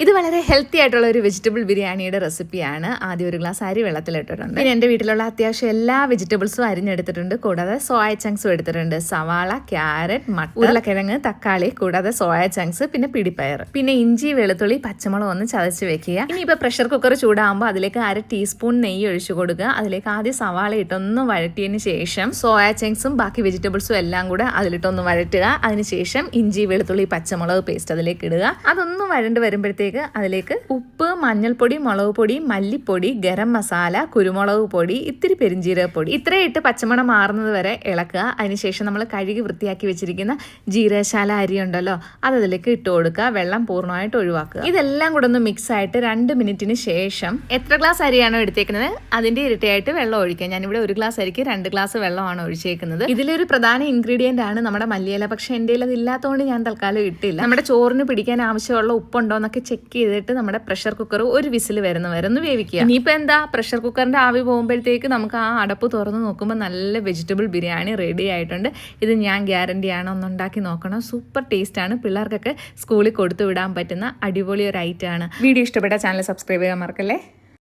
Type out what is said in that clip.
ഇത് വളരെ ഹെൽത്തി ആയിട്ടുള്ള ഒരു വെജിറ്റബിൾ ബിരിയാണിയുടെ റെസിപ്പിയാണ്. ആദ്യം ഒരു ഗ്ലാസ് അരി വെള്ളത്തിലിട്ടിട്ടുണ്ട്. പിന്നെ എൻ്റെ വീട്ടിലുള്ള അത്യാവശ്യം എല്ലാ വെജിറ്റബിൾസും അരിഞ്ഞെടുത്തിട്ടുണ്ട്. കൂടാതെ സോയ ചങ്ക്സും എടുത്തിട്ടുണ്ട്. സവാള, ക്യാരറ്റ്, മട്ടർ, ഉരുളക്കിഴങ്ങ്, തക്കാളി, കൂടാതെ സോയ ചങ്ക്സ്, പിന്നെ പിടിപ്പയർ, പിന്നെ ഇഞ്ചി, വെളുത്തുള്ളി, പച്ചമുളക് ഒന്ന് ചതച്ച് വെക്കുക. ഇനിയിപ്പോൾ പ്രഷർ കുക്കർ ചൂടാകുമ്പോൾ അതിലേക്ക് 1/2 ടീസ്പൂൺ നെയ്യ് ഒഴിച്ചു കൊടുക്കുക. അതിലേക്ക് ആദ്യം സവാള ഇട്ടൊന്ന് വഴറ്റിയതിന് ശേഷം സോയ ചങ്ക്സും ബാക്കി വെജിറ്റബിൾസും എല്ലാം കൂടെ അതിലിട്ടൊന്ന് വഴറ്റുക. അതിനുശേഷം ഇഞ്ചി, വെളുത്തുള്ളി, പച്ചമുളക് പേസ്റ്റ് അതിലേക്ക് ഇടുക. അതൊന്ന് വഴണ്ട് വരുമ്പോഴത്തേക്ക് അതിലേക്ക് ഉപ്പ്, മഞ്ഞൾപ്പൊടി, മുളക് പൊടി, മല്ലിപ്പൊടി, ഗരം മസാല, കുരുമുളക് പൊടി, ഇത്തിരി പെരിഞ്ജീരകപ്പൊടി ഇത്രയും ഇട്ട് പച്ചമണം മാറുന്നത് വരെ ഇളക്കുക. അതിനുശേഷം നമ്മൾ കഴുകി വൃത്തിയാക്കി വെച്ചിരിക്കുന്ന ജീരകശാല അരി ഉണ്ടല്ലോ അതിലേക്ക് ഇട്ട് കൊടുക്കുക. വെള്ളം പൂർണ്ണമായിട്ട് ഒഴിവാക്കുക. ഇതെല്ലാം കൂടെ ഒന്ന് മിക്സ് ആയിട്ട് 2 മിനിറ്റിന് ശേഷം എത്ര ഗ്ലാസ് അരിയാണോ എടുത്തേക്കുന്നത് അതിന്റെ ഇരട്ടിയായിട്ട് വെള്ളം ഒഴിക്കുക. ഞാനിവിടെ 1 ഗ്ലാസ് അരിക്ക് 2 ഗ്ലാസ് വെള്ളമാണ് ഒഴിച്ചേക്കുന്നത്. ഇതിലൊരു പ്രധാന ഇൻഗ്രീഡിയന്റ് ആണ് നമ്മുടെ മല്ലിയില. പക്ഷെ എൻ്റെ അത് ഇല്ലാത്തതുകൊണ്ട് ഞാൻ തൽക്കാലം ഇട്ടില്ല. നമ്മുടെ ചോറിന് പിടിക്കാൻ ആവശ്യമുള്ള ഉപ്പുണ്ടോ എന്നൊക്കെ ചെക്ക് ചെയ്തിട്ട് നമ്മുടെ പ്രഷർ കുക്കർ ഒരു വിസിൽ വരുന്നവരെ ഒന്ന് വേവിക്കുക. ഇനിയിപ്പോൾ എന്താ, പ്രഷർ കുക്കറിന്റെ ആവി പോകുമ്പോഴത്തേക്ക് നമുക്ക് ആ അടപ്പ് തുറന്ന് നോക്കുമ്പോൾ നല്ല വെജിറ്റബിൾ ബിരിയാണി റെഡി ആയിട്ടുണ്ട്. ഇത് ഞാൻ ഗ്യാരണ്ടിയാണ്, ഒന്നുണ്ടാക്കി നോക്കണം. സൂപ്പർ ടേസ്റ്റ് ആണ്. പിള്ളേർക്കൊക്കെ സ്കൂളിൽ കൊടുത്തു വിടാൻ പറ്റുന്ന അടിപൊളി ഒരു ഐറ്റം ആണ്. വീഡിയോ ഇഷ്ടപ്പെട്ട ചാനൽ സബ്സ്ക്രൈബ് ചെയ്യാൻ മറക്കല്ലേ.